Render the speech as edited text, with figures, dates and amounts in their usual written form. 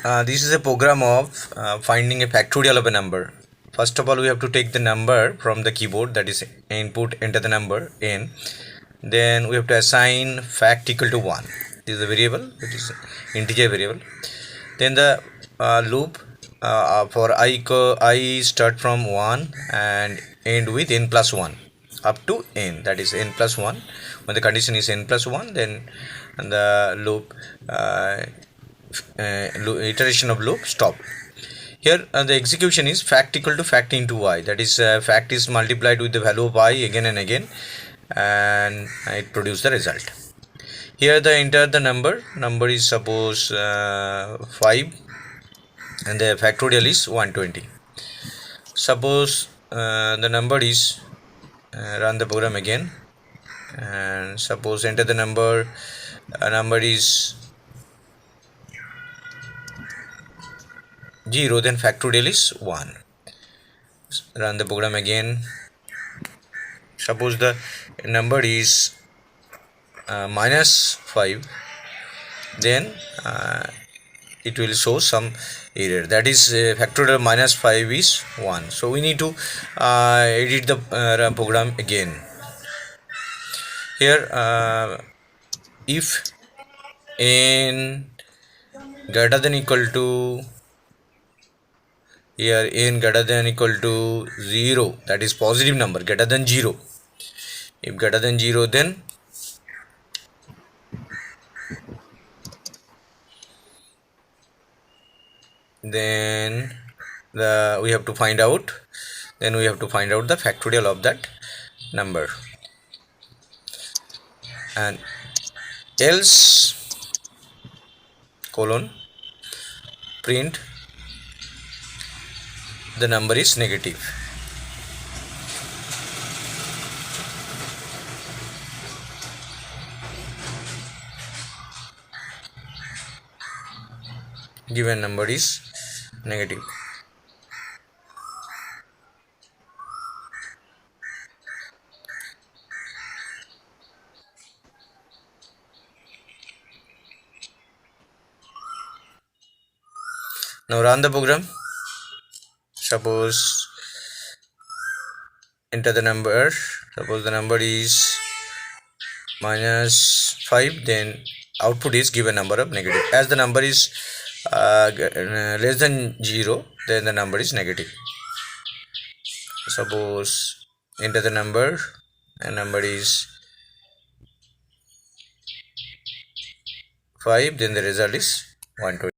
This is a program of finding a factorial of a number. First of all, we have to take the number from the keyboard, that is input, enter the number n. Then we have to assign fact equal to 1. This is a variable, it is integer variable. Then the loop for I start from 1 and end with n plus 1 up to n, that is n plus 1. When the condition is n plus 1, then the loop iteration of loop stop. Here the execution is fact equal to fact into y, that is fact is multiplied with the value of y again and again, and it produces the result. Here the enter the number is suppose 5 and the factorial is 120. Suppose the number is run the program again, and suppose enter the number is 0, then factorial is 1. Run the program again. Suppose the number is minus 5, then it will show some error, that is factorial minus 5 is 1. So we need to edit the program again. Here if n greater than equal to, here n greater than equal to 0, that is positive number greater than 0. If greater than 0, then we have to find out the factorial of that number, and else colon print the number is negative. Given number is negative. Now run the program. Suppose enter the number, suppose the number is minus 5, then output is given number of negative. As the number is less than 0, then the number is negative. Suppose enter the number and number is 5, then the result is 120.